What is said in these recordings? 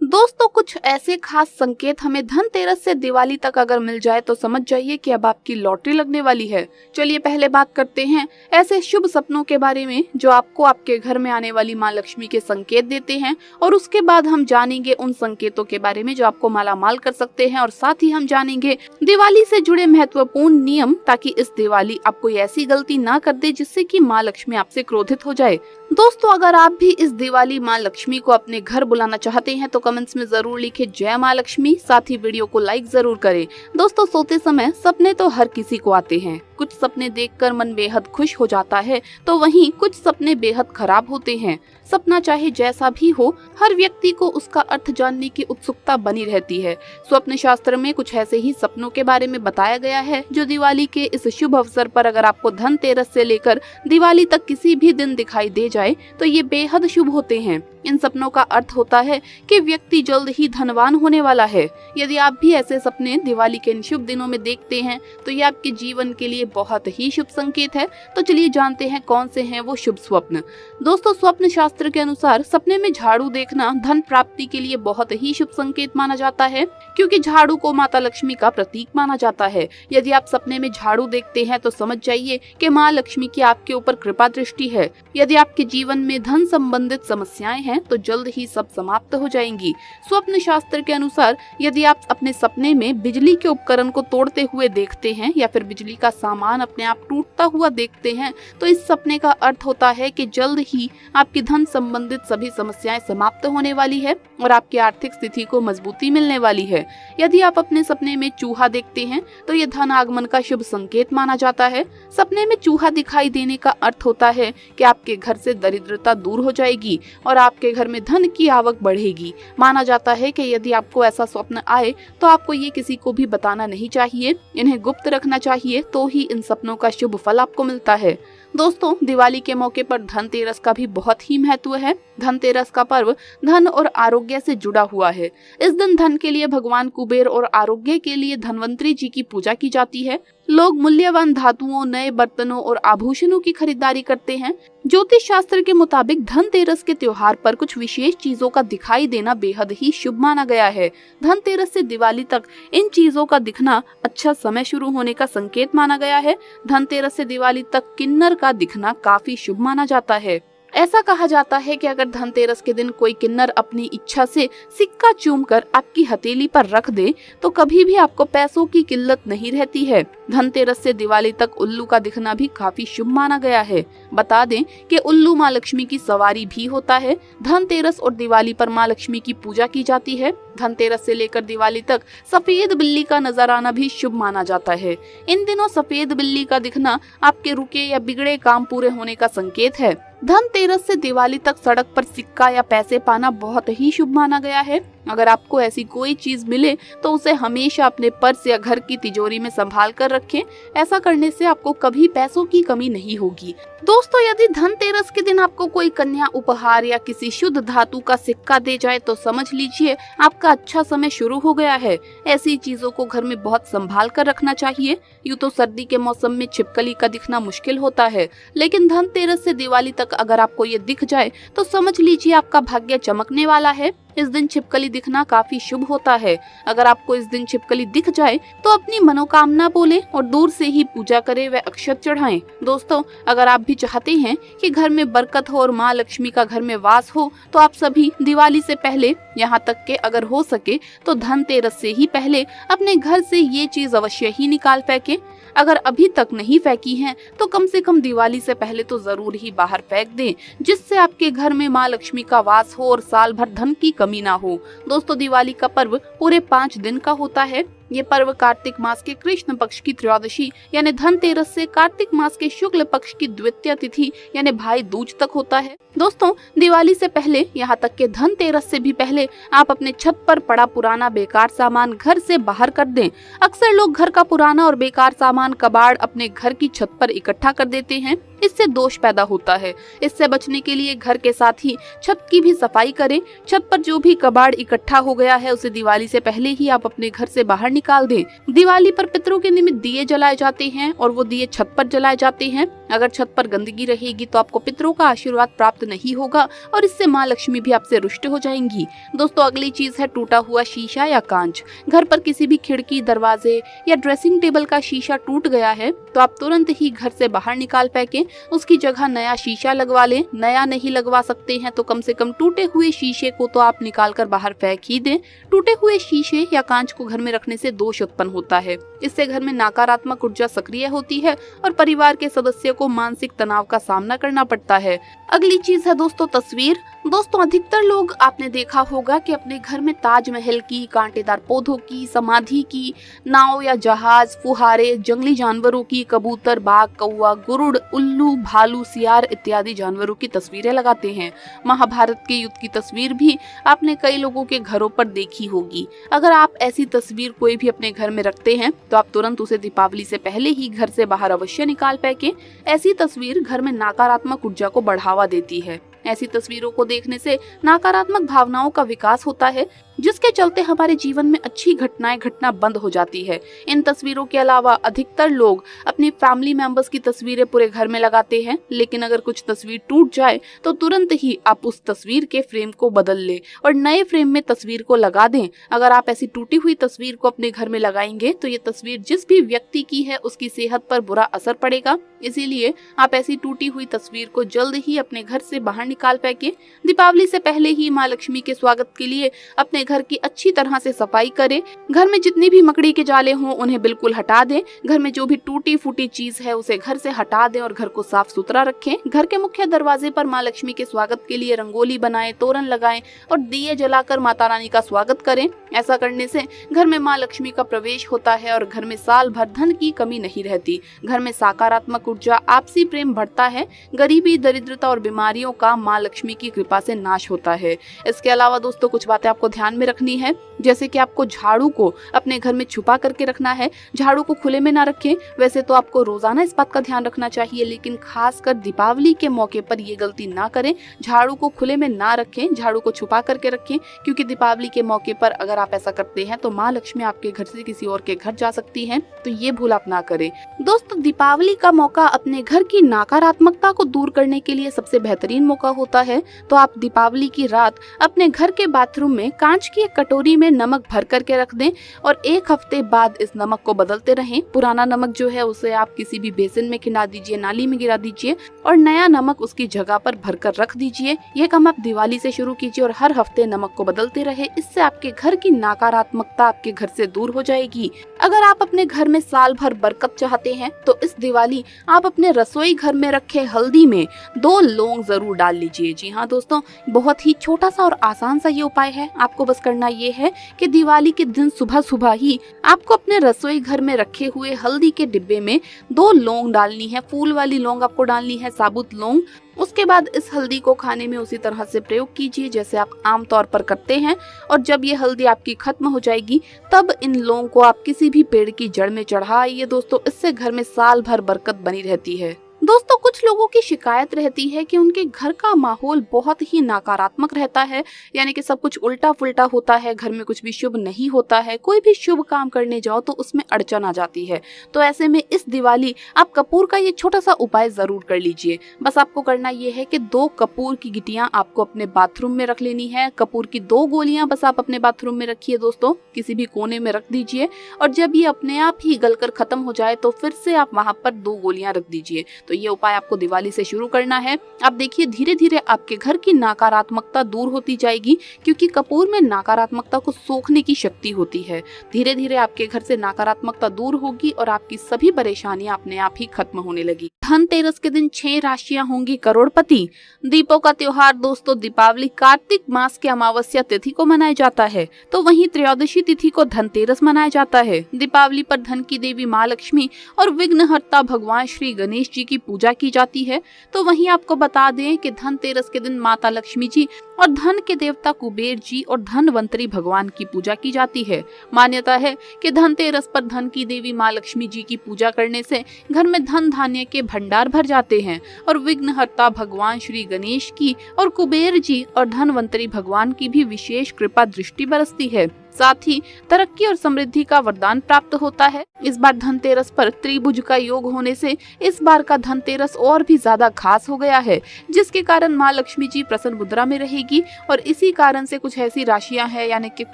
दोस्तों, कुछ ऐसे खास संकेत हमें धनतेरस से दिवाली तक अगर मिल जाए तो समझ जाइए कि अब आपकी लॉटरी लगने वाली है। चलिए पहले बात करते हैं ऐसे शुभ सपनों के बारे में जो आपको आपके घर में आने वाली माँ लक्ष्मी के संकेत देते हैं, और उसके बाद हम जानेंगे उन संकेतों के बारे में जो आपको मालामाल कर सकते हैं, और साथ ही हम जानेंगे दिवाली से जुड़े महत्वपूर्ण नियम, ताकि इस दिवाली आप कोई ऐसी गलती ना कर दे जिससे कि माँ लक्ष्मी आपसे क्रोधित हो जाए। दोस्तों, अगर आप भी इस दिवाली माँ लक्ष्मी को अपने घर बुलाना चाहते हैं तो कमेंट्स में जरूर लिखें जय माँ लक्ष्मी। साथ ही वीडियो को लाइक जरूर करें। दोस्तों, सोते समय सपने तो हर किसी को आते हैं। कुछ सपने देखकर मन बेहद खुश हो जाता है, तो वहीं कुछ सपने बेहद खराब होते हैं। सपना चाहे जैसा भी हो, हर व्यक्ति को उसका अर्थ जानने की उत्सुकता बनी रहती है। स्वप्न शास्त्र में कुछ ऐसे ही सपनों के बारे में बताया गया है जो दिवाली के इस शुभ अवसर पर अगर आपको धनतेरस से लेकर दिवाली तक किसी भी दिन दिखाई दे जाए तो ये बेहद शुभ होते हैं। इन सपनों का अर्थ होता है कि व्यक्ति जल्द ही धनवान होने वाला है। यदि आप भी ऐसे सपने दिवाली के इन शुभ दिनों में देखते हैं तो ये आपके जीवन के लिए बहुत ही शुभ संकेत है। तो चलिए जानते हैं कौन से हैं वो शुभ स्वप्न। दोस्तों, स्वप्न शास्त्र के अनुसार सपने में झाड़ू देखना धन प्राप्ति के लिए बहुत ही शुभ संकेत माना जाता है, क्योंकि झाड़ू को माता लक्ष्मी का प्रतीक माना जाता है। यदि आप सपने में झाड़ू देखते हैं तो समझ जाइए कि माँ लक्ष्मी की आपके ऊपर कृपा दृष्टि है। यदि आपके जीवन में धन संबंधित समस्याएं हैं तो जल्द ही सब समाप्त हो जाएंगी। स्वप्न शास्त्र के अनुसार यदि आप अपने सपने में बिजली के उपकरण को तोड़ते हुए देखते हैं या फिर बिजली का सामान अपने आप टूटता हुआ देखते हैं तो इस सपने का अर्थ होता है कि जल्द ही आपकी धन संबंधित सभी समस्याएं समाप्त होने वाली है और आपकी आर्थिक स्थिति को मजबूती मिलने वाली है। यदि आप अपने सपने में चूहा देखते हैं तो यह धन आगमन का शुभ संकेत माना जाता है। सपने में चूहा दिखाई देने का अर्थ होता है कि आपके घर से दरिद्रता दूर हो जाएगी और आपके घर में धन की आवक बढ़ेगी। माना जाता है कि यदि आपको ऐसा स्वप्न आए तो आपको ये किसी को भी बताना नहीं चाहिए, इन्हें गुप्त रखना चाहिए, तो ही इन सपनों का शुभ फल आपको मिलता है। दोस्तों, दिवाली के मौके पर धनतेरस का भी बहुत ही महत्व है। धनतेरस का पर्व धन और आरोग्य से जुड़ा हुआ है। इस दिन धन के लिए भगवान कुबेर और आरोग्य के लिए धनवंतरी जी की पूजा की जाती है। लोग मूल्यवान धातुओं, नए बर्तनों और आभूषणों की खरीदारी करते हैं। ज्योतिष शास्त्र के मुताबिक धनतेरस के त्योहार पर कुछ विशेष चीजों का दिखाई देना बेहद ही शुभ माना गया है। धनतेरस से दिवाली तक इन चीजों का दिखना अच्छा समय शुरू होने का संकेत माना गया है। धनतेरस से दिवाली तक किन्नर का दिखना काफी शुभ माना जाता है। ऐसा कहा जाता है कि अगर धनतेरस के दिन कोई किन्नर अपनी इच्छा से सिक्का चूमकर आपकी हथेली पर रख दे तो कभी भी आपको पैसों की किल्लत नहीं रहती है। धनतेरस से दिवाली तक उल्लू का दिखना भी काफी शुभ माना गया है। बता दें कि उल्लू माँ लक्ष्मी की सवारी भी होता है। धनतेरस और दिवाली पर माँ लक्ष्मी की पूजा की जाती है। धनतेरस से लेकर दिवाली तक सफेद बिल्ली का नजर आना भी शुभ माना जाता है। इन दिनों सफेद बिल्ली का दिखना आपके रुके या बिगड़े काम पूरे होने का संकेत है। धनतेरस से दिवाली तक सड़क पर सिक्का या पैसे पाना बहुत ही शुभ माना गया है। अगर आपको ऐसी कोई चीज मिले तो उसे हमेशा अपने पर्स या घर की तिजोरी में संभाल कर रखें। ऐसा करने से आपको कभी पैसों की कमी नहीं होगी। दोस्तों, यदि धनतेरस के दिन आपको कोई कन्या उपहार या किसी शुद्ध धातु का सिक्का दे जाए तो समझ लीजिए आपका अच्छा समय शुरू हो गया है। ऐसी चीजों को घर में बहुत संभाल कर रखना चाहिए। यूँ तो सर्दी के मौसम में छिपकली का दिखना मुश्किल होता है, लेकिन धनतेरस से दिवाली तक अगर आपको ये दिख जाए तो समझ लीजिए आपका भाग्य चमकने वाला है। इस दिन छिपकली दिखना काफी शुभ होता है। अगर आपको इस दिन छिपकली दिख जाए तो अपनी मनोकामना बोले और दूर से ही पूजा करें व अक्षत चढ़ाएं। दोस्तों, अगर आप भी चाहते हैं कि घर में बरकत हो और माँ लक्ष्मी का घर में वास हो तो आप सभी दिवाली से पहले, यहाँ तक के अगर हो सके तो धनतेरस से ही पहले अपने घर से ये चीज अवश्य ही निकाल फेंकें। अगर अभी तक नहीं फेंकी हैं तो कम से कम दिवाली से पहले तो जरूर ही बाहर फेंक दें, जिससे आपके घर में माँ लक्ष्मी का वास हो और साल भर धन की कमी ना हो। दोस्तों, दिवाली का पर्व पूरे 5 दिन का होता है। ये पर्व कार्तिक मास के कृष्ण पक्ष की त्रयोदशी यानी धनतेरस से कार्तिक मास के शुक्ल पक्ष की द्वितीय तिथि यानी भाई दूज तक होता है। दोस्तों, दिवाली से पहले, यहाँ तक के धनतेरस से भी पहले आप अपने छत पर पड़ा पुराना बेकार सामान घर से बाहर कर दें। अक्सर लोग घर का पुराना और बेकार सामान कबाड़ अपने घर की छत पर इकट्ठा कर देते हैं। इससे दोष पैदा होता है। इससे बचने के लिए घर के साथ ही छत की भी सफाई करें। छत पर जो भी कबाड़ इकट्ठा हो गया है उसे दिवाली से पहले ही आप अपने घर से बाहर निकाल दें। दिवाली पर पितरों के निमित्त दिए जलाए जाते हैं और वो दिए छत पर जलाए जाते हैं। अगर छत पर गंदगी रहेगी तो आपको पितरों का आशीर्वाद प्राप्त नहीं होगा और इससे माँ लक्ष्मी भी आपसे रुष्ट हो जाएंगी। दोस्तों, अगली चीज है टूटा हुआ शीशा या कांच। घर पर किसी भी खिड़की, दरवाजे या ड्रेसिंग टेबल का शीशा टूट गया है तो आप तुरंत ही घर से बाहर निकाल फेंकें। उसकी जगह नया शीशा लगवा लें। नया नहीं लगवा सकते हैं तो कम से कम टूटे हुए शीशे को तो आप निकाल कर बाहर फेंक ही दें। टूटे हुए शीशे या कांच को घर में रखने से दोष उत्पन्न होता है। इससे घर में नकारात्मक ऊर्जा सक्रिय होती है और परिवार के सदस्यों को मानसिक तनाव का सामना करना पड़ता है। अगली चीज है दोस्तों तस्वीर। दोस्तों, अधिकतर लोग आपने देखा होगा कि अपने घर में ताजमहल की, कांटेदार पौधों की, समाधि की, नाव या जहाज, फुहारे, जंगली जानवरों की, कबूतर, बाघ, कौवा, गुरुड़, उल्लू, भालू, सियार इत्यादि जानवरों की तस्वीरें लगाते हैं। महाभारत के युद्ध की तस्वीर भी आपने कई लोगों के घरों पर देखी होगी। अगर आप ऐसी तस्वीर कोई भी अपने घर में रखते हैं तो आप तुरंत उसे दीपावली से पहले ही घर से बाहर अवश्य निकाल फेंकें। ऐसी तस्वीर घर में नकारात्मक ऊर्जा को बढ़ावा देती है। ऐसी तस्वीरों को देखने से नकारात्मक भावनाओं का विकास होता है, जिसके चलते हमारे जीवन में अच्छी घटनाएं घटना बंद हो जाती है। इन तस्वीरों के अलावा अधिकतर लोग अपनी फैमिली मेंबर्स की तस्वीरें पूरे घर में लगाते हैं, लेकिन अगर कुछ तस्वीर टूट जाए तो तुरंत ही आप उस तस्वीर के फ्रेम को बदल लें और नए फ्रेम में तस्वीर को लगा दें। अगर आप ऐसी टूटी हुई तस्वीर को अपने घर में लगाएंगे तो ये तस्वीर जिस भी व्यक्ति की है उसकी सेहत पर बुरा असर पड़ेगा। इसीलिए आप ऐसी टूटी हुई तस्वीर को जल्द ही अपने घर से बाहर निकाल फेंकें। दीपावली से पहले ही माँ लक्ष्मी के स्वागत के लिए अपने घर की अच्छी तरह से सफाई करें। घर में जितनी भी मकड़ी के जाले हों उन्हें बिल्कुल हटा दें। घर में जो भी टूटी फूटी चीज है उसे घर से हटा दें और घर को साफ सुथरा रखें। घर के मुख्य दरवाजे पर माँ लक्ष्मी के स्वागत के लिए रंगोली बनाएं, तोरण लगाएं और दिए जलाकर माता रानी का स्वागत करें। ऐसा करने से घर में माँ लक्ष्मी का प्रवेश होता है और घर में साल भर धन की कमी नहीं रहती। घर में सकारात्मक ऊर्जा, आपसी प्रेम बढ़ता है। गरीबी, दरिद्रता और बीमारियों का माँ लक्ष्मी की कृपा से नाश होता है। इसके अलावा दोस्तों कुछ बातें आपको ध्यान में रखनी है, जैसे कि आपको झाड़ू को अपने घर में छुपा करके रखना है। झाड़ू को खुले में ना रखें। वैसे तो आपको रोजाना इस बात का ध्यान रखना चाहिए, लेकिन खासकर दीपावली के मौके पर ये गलती ना करें। झाड़ू को खुले में ना रखें, झाड़ू को छुपा करके रखें, क्योंकि दीपावली के मौके पर अगर आप ऐसा करते हैं तो माँ लक्ष्मी आपके घर से किसी और के घर जा सकती हैं, तो ये भूल आप ना करें। दोस्तों, दीपावली का मौका अपने घर की नकारात्मकता को दूर करने के लिए सबसे बेहतरीन मौका होता है। तो आप दीपावली की रात अपने घर के बाथरूम में कांच की एक कटोरी में नमक भर करके रख दें और 1 हफ्ते बाद इस नमक को बदलते रहें। पुराना नमक जो है उसे आप किसी भी बेसिन में खिला दीजिए, नाली में गिरा दीजिए और नया नमक उसकी जगह पर भरकर रख दीजिए। यह काम आप दिवाली से शुरू कीजिए और हर हफ्ते नमक को बदलते रहे। इससे आपके घर की नकारात्मकता आपके घर से दूर हो जाएगी। अगर आप अपने घर में साल भर बरकत चाहते हैं तो इस दिवाली आप अपने रसोई घर में रखे हल्दी में 2 लौंग जरूर डाल लीजिए। जी हाँ दोस्तों, बहुत ही छोटा सा और आसान सा ये उपाय है। आपको बस करना ये है कि दिवाली के दिन सुबह सुबह ही आपको अपने रसोई घर में रखे हुए हल्दी के डिब्बे में 2 लौंग डालनी है। फूल वाली लौंग आपको डालनी है, साबुत लौंग। उसके बाद इस हल्दी को खाने में उसी तरह से प्रयोग कीजिए जैसे आप आमतौर पर करते हैं और जब ये हल्दी आपकी खत्म हो जाएगी तब इन लौंग को आप किसी भी पेड़ की जड़ में चढ़ा आइए। दोस्तों, इससे घर में साल भर बरकत बनी रहती है। दोस्तों, कुछ लोगों की शिकायत रहती है कि उनके घर का माहौल बहुत ही नकारात्मक रहता है, यानी कि सब कुछ उल्टा पुल्टा होता है, घर में कुछ भी शुभ नहीं होता है। कोई भी शुभ काम करने जाओ तो उसमें अड़चन आ जाती है। तो ऐसे में इस दिवाली आप कपूर का ये छोटा सा उपाय जरूर कर लीजिए। बस आपको करना ये है कि 2 कपूर की गिटियां आपको अपने बाथरूम में रख लेनी है। कपूर की 2 गोलियां बस आप अपने बाथरूम में रखिए दोस्तों, किसी भी कोने में रख दीजिए और जब ये अपने आप ही गलकर खत्म हो जाए तो फिर से आप वहां पर 2 गोलियां रख दीजिए। तो ये उपाय आपको दिवाली से शुरू करना है। आप देखिए धीरे धीरे आपके घर की नकारात्मकता दूर होती जाएगी, क्योंकि कपूर में नकारात्मकता को सोखने की शक्ति होती है। धीरे धीरे आपके घर से नकारात्मकता दूर होगी और आपकी सभी परेशानियां अपने आप ही खत्म होने लगी। धनतेरस के दिन 6 राशियां होंगी करोड़पति। दीपों का त्योहार दोस्तों दीपावली कार्तिक मास के अमावस्या तिथि को मनाया जाता है, तो वहीं त्रयोदशी तिथि को धनतेरस मनाया जाता है। दीपावली पर धन की देवी माँ लक्ष्मी और विघ्नहर्ता भगवान श्री गणेश जी की पूजा की जाती है। तो वहीं आपको बता दें कि धनतेरस के दिन माता लक्ष्मी जी और धन के देवता कुबेर जी और धनवंतरी भगवान की पूजा की जाती है। मान्यता है कि धनतेरस पर धन की देवी माँ लक्ष्मी जी की पूजा करने से घर में धन धान्य के भंडार भर जाते हैं और विघ्नहर्ता भगवान श्री गणेश की और कुबेर जी और धनवंतरी भगवान की भी विशेष कृपा दृष्टि बरसती है। साथ ही तरक्की और समृद्धि का वरदान प्राप्त होता है। इस बार धनतेरस पर त्रिभुज का योग होने से इस बार का धनतेरस और भी ज्यादा खास हो गया है, जिसके कारण माँ लक्ष्मी जी प्रसन्न मुद्रा में रहेगी और इसी कारण से कुछ ऐसी राशियां हैं, यानी कि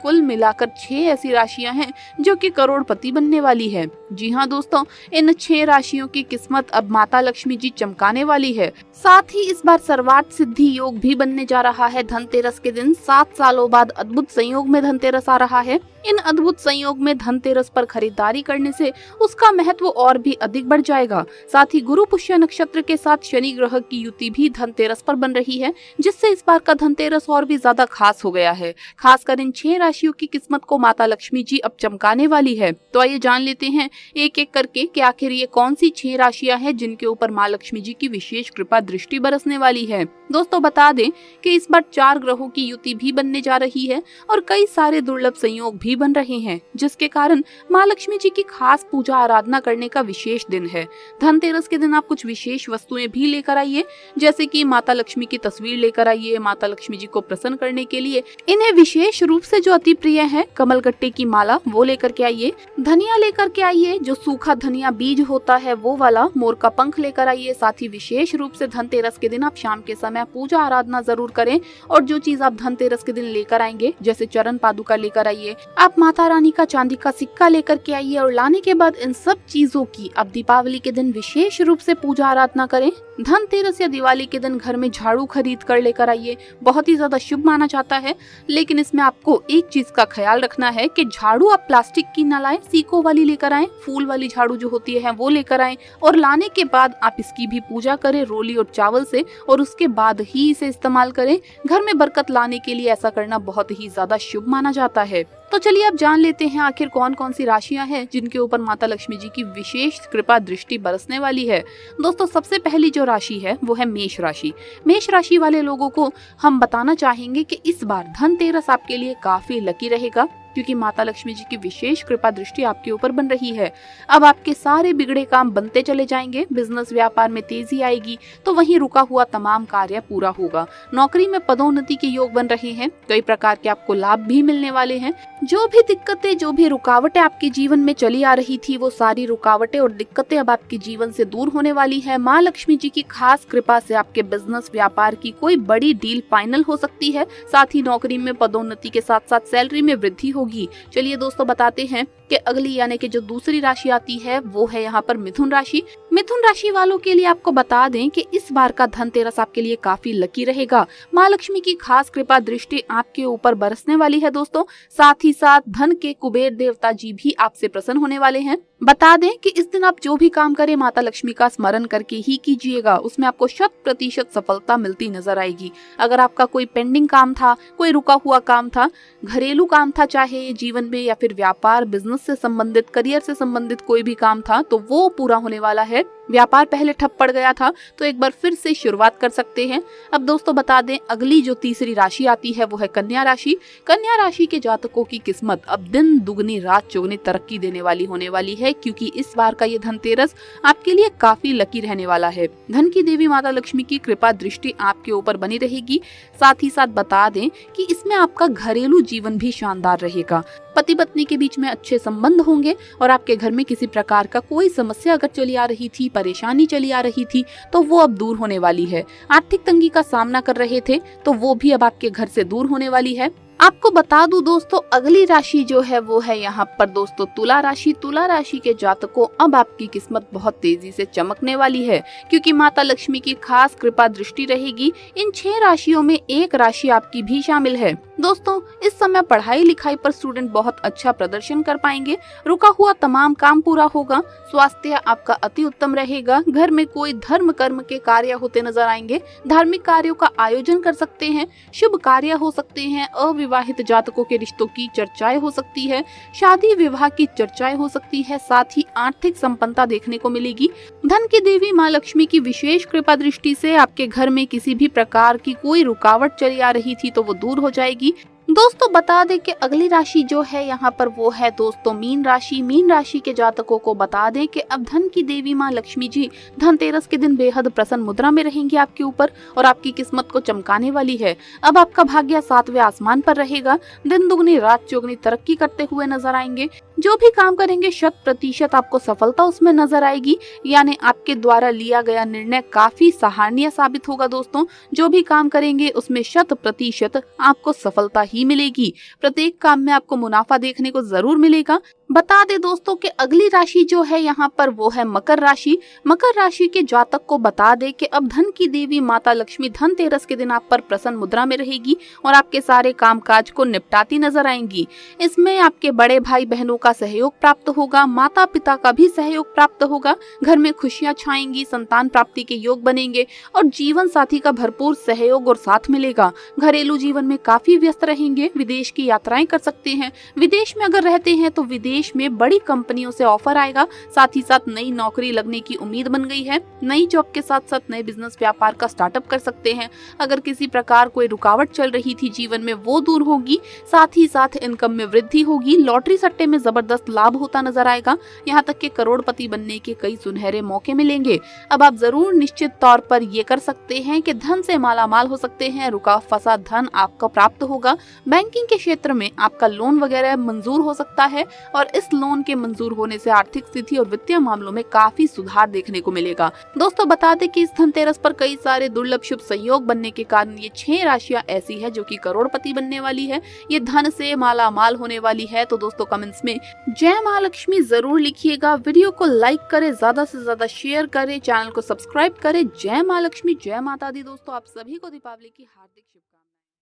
कुल मिलाकर 6 ऐसी राशियां हैं जो कि करोड़पति बनने वाली है। जी हाँ दोस्तों, इन 6 राशियों की किस्मत अब माता लक्ष्मी जी चमकाने वाली है। साथ ही इस बार सर्वार्थ सिद्धि योग भी बनने जा रहा है। धनतेरस के दिन 7 सालों बाद अद्भुत संयोग में धनतेरस आ रहा है। इन अद्भुत संयोग में धनतेरस पर खरीदारी करने से उसका महत्व और भी अधिक बढ़ जाएगा। साथ ही गुरु पुष्य नक्षत्र के साथ शनि ग्रह की युति भी धनतेरस पर बन रही है, जिससे इस बार का धनतेरस और भी ज्यादा खास हो गया है। खासकर इन 6 राशियों की किस्मत को माता लक्ष्मी जी अब चमकाने वाली है। तो आइए जान लेते हैं एक एक करके कि आखिर ये कौन सी 6 राशियां हैं जिनके ऊपर माँ लक्ष्मी जी की विशेष कृपा दृष्टि बरसने वाली है। दोस्तों बता दें कि इस बार 4 ग्रहों की युति भी बनने जा रही है और कई सारे दुर्लभ संयोग भी बन रहे हैं, जिसके कारण माँ लक्ष्मी जी की खास पूजा आराधना करने का विशेष दिन है। धनतेरस के दिन आप कुछ विशेष वस्तुएं भी लेकर आइए, जैसे कि माता लक्ष्मी की तस्वीर लेकर आइए। माता लक्ष्मी जी को प्रसन्न करने के लिए इन्हें विशेष रूप से जो अति प्रिय है, कमलगट्टे की माला वो लेकर के आइए। धनिया लेकर के आइए, जो सूखा धनिया बीज होता है वो वाला। मोर का पंख लेकर आइए। साथ ही विशेष रूप से धनतेरस के दिन आप शाम के समय पूजा आराधना जरूर करें। और जो चीज आप धनतेरस के दिन लेकर आएंगे, जैसे चरण पादुका लेकर आइए, आप माता रानी का चांदी का सिक्का लेकर के आइए। और लाने के बाद इन सब चीजों की आप दीपावली के दिन विशेष रूप से पूजा आराधना करें। धनतेरस या दिवाली के दिन घर में झाड़ू खरीद कर लेकर आइए, बहुत ही ज्यादा शुभ माना जाता है। लेकिन इसमें आपको एक चीज का ख्याल रखना है कि झाड़ू आप प्लास्टिक की ना लाएं, सीको वाली लेकर आएं। फूल वाली झाड़ू जो होती है वो लेकर आएं और लाने के बाद आप इसकी भी पूजा करें रोली और चावल से, और उसके बाद ही इसे इस्तेमाल करें। घर में बरकत लाने के लिए ऐसा करना बहुत ही ज्यादा शुभ माना जाता है। तो चलिए अब जान लेते हैं आखिर कौन कौन सी राशियां हैं जिनके ऊपर माता लक्ष्मी जी की विशेष कृपा दृष्टि बरसने वाली है। दोस्तों सबसे पहली जो राशि है वो है मेष राशि। मेष राशि वाले लोगों को हम बताना चाहेंगे कि इस बार धनतेरस आपके लिए काफी लकी रहेगा, क्योंकि माता लक्ष्मी जी की विशेष कृपा दृष्टि आपके ऊपर बन रही है। अब आपके सारे बिगड़े काम बनते चले जाएंगे, बिजनेस व्यापार में तेजी आएगी, तो वहीं रुका हुआ तमाम कार्य पूरा होगा। नौकरी में पदोन्नति के योग बन रहे हैं, कई प्रकार के आपको लाभ भी मिलने वाले हैं। जो भी दिक्कतें, जो भी रुकावटें आपके जीवन में चली आ रही थी, वो सारी रुकावटें और दिक्कतें अब आपके जीवन से दूर होने वाली है। माँ लक्ष्मी जी की खास कृपा से आपके बिजनेस व्यापार की कोई बड़ी डील फाइनल हो सकती है। साथ ही नौकरी में पदोन्नति के साथ साथ सैलरी में वृद्धि होगी। चलिए दोस्तों बताते हैं कि अगली यानी कि जो दूसरी राशि आती है वो है यहाँ पर मिथुन राशि। मिथुन राशि वालों के लिए आपको बता दें कि इस बार का धनतेरस आपके लिए काफी लकी रहेगा। माँ लक्ष्मी की खास कृपा दृष्टि आपके ऊपर बरसने वाली है दोस्तों। साथ ही साथ धन के कुबेर देवता जी भी आपसे प्रसन्न होने वाले हैं। बता दें कि इस दिन आप जो भी काम करें माता लक्ष्मी का स्मरण करके ही कीजिएगा, उसमें आपको 100% सफलता मिलती नजर आएगी। अगर आपका कोई पेंडिंग काम था, कोई रुका हुआ काम था, घरेलू काम था, चाहे जीवन में या फिर व्यापार बिजनेस से संबंधित, करियर से संबंधित कोई भी काम था, तो वो पूरा होने वाला है। व्यापार पहले ठप पड़ गया था तो एक बार फिर से शुरुआत कर सकते हैं। अब दोस्तों बता दें अगली जो तीसरी राशि आती है वो है कन्या राशि। कन्या राशि के जातकों की किस्मत अब दिन दुगनी रात चौगुनी तरक्की देने वाली होने वाली है, क्योंकि इस बार का ये धनतेरस आपके लिए काफी लकी रहने वाला है। धन की देवी माता लक्ष्मी की कृपा दृष्टि आपके ऊपर बनी रहेगी। साथ ही साथ बता दें कि इसमें आपका घरेलू जीवन भी शानदार रहेगा। पति पत्नी के बीच में अच्छे संबंध होंगे और आपके घर में किसी प्रकार का कोई समस्या अगर चली आ रही थी, परेशानी चली आ रही थी, तो वो अब दूर होने वाली है। आर्थिक तंगी का सामना कर रहे थे तो वो भी अब आपके घर से दूर होने वाली है। आपको बता दूं दोस्तों अगली राशि जो है वो है यहाँ पर दोस्तों तुला राशि। तुला राशि के जातकों अब आपकी किस्मत बहुत तेजी से चमकने वाली है, क्योंकि माता लक्ष्मी की खास कृपा दृष्टि रहेगी। इन 6 राशियों में एक राशि आपकी भी शामिल है। दोस्तों इस समय पढ़ाई लिखाई पर स्टूडेंट बहुत अच्छा प्रदर्शन कर पाएंगे। रुका हुआ तमाम काम पूरा होगा। स्वास्थ्य आपका अति उत्तम रहेगा। घर में कोई धर्म कर्म के कार्य होते नजर आएंगे। धार्मिक कार्यों का आयोजन कर सकते हैं। शुभ कार्य हो सकते हैं। अविवाहित जातकों के रिश्तों की चर्चाएं हो सकती है। शादी विवाह की चर्चाएं हो सकती है। साथ ही आर्थिक संपन्नता देखने को मिलेगी। धन की देवी माँ लक्ष्मी की विशेष कृपा दृष्टि से आपके घर में किसी भी प्रकार की कोई रुकावट चली आ रही थी तो वो दूर हो जाएगी। दोस्तों बता दें कि अगली राशि जो है यहाँ पर वो है दोस्तों मीन राशि। मीन राशि के जातकों को बता दें कि अब धन की देवी माँ लक्ष्मी जी धनतेरस के दिन बेहद प्रसन्न मुद्रा में रहेंगी आपके ऊपर और आपकी किस्मत को चमकाने वाली है। अब आपका भाग्य 7वें आसमान पर रहेगा। दिन दुगनी रात चौगनी तरक्की करते हुए नजर आएंगे। जो भी काम करेंगे 100% आपको सफलता उसमें नजर आएगी। यानी आपके द्वारा लिया गया निर्णय काफी सराहनीय साबित होगा दोस्तों। जो भी काम करेंगे उसमें 100% आपको सफलता ही मिलेगी। प्रत्येक काम में आपको मुनाफा देखने को जरूर मिलेगा। बता दे दोस्तों कि अगली राशि जो है यहाँ पर वो है मकर राशि। मकर राशि के जातक को बता दे कि अब धन की देवी माता लक्ष्मी धनतेरस के दिन आप पर प्रसन्न मुद्रा में रहेगी और आपके सारे कामकाज को निपटाती नजर आएंगी। इसमें आपके बड़े भाई बहनों का सहयोग प्राप्त होगा, माता पिता का भी सहयोग प्राप्त होगा। घर में खुशियां छाएंगी, संतान प्राप्ति के योग बनेंगे और जीवन साथी का भरपूर सहयोग और साथ मिलेगा। घरेलू जीवन में काफी व्यस्त रहेंगे। विदेश की यात्राएं कर सकते हैं। विदेश में अगर रहते हैं तो विदेश में बड़ी कंपनियों से ऑफर आएगा। साथ ही साथ नई नौकरी लगने की उम्मीद बन गई है। नई जॉब के साथ साथ नए बिजनेस व्यापार का स्टार्टअप कर सकते हैं। अगर किसी प्रकार कोई रुकावट चल रही थी जीवन में वो दूर होगी। साथ ही साथ इनकम में वृद्धि होगी। लॉटरी सट्टे में जबरदस्त लाभ होता नजर आएगा। यहाँ तक कि करोड़पति बनने के कई सुनहरे मौके मिलेंगे। अब आप जरूर निश्चित तौर पर ये कर सकते हैं कि धन से मालामाल हो सकते हैं। रुका फंसा धन आपको प्राप्त होगा। बैंकिंग के क्षेत्र में आपका लोन वगैरह मंजूर हो सकता है और इस लोन के मंजूर होने से आर्थिक स्थिति और वित्तीय मामलों में काफी सुधार देखने को मिलेगा। दोस्तों बता दें कि इस धनतेरस पर कई सारे दुर्लभ शुभ संयोग बनने के कारण ये 6 राशियां ऐसी है जो कि करोड़पति बनने वाली है। ये धन से मालामाल होने वाली है। तो दोस्तों कमेंट्स में जय माँ लक्ष्मी जरूर लिखिएगा। वीडियो को लाइक करें, ज्यादा से ज्यादा शेयर करें, चैनल को सब्सक्राइब करें। जय माँ लक्ष्मी, जय माता दी। दोस्तों आप सभी को दीपावली की हार्दिक शुभकामनाएं।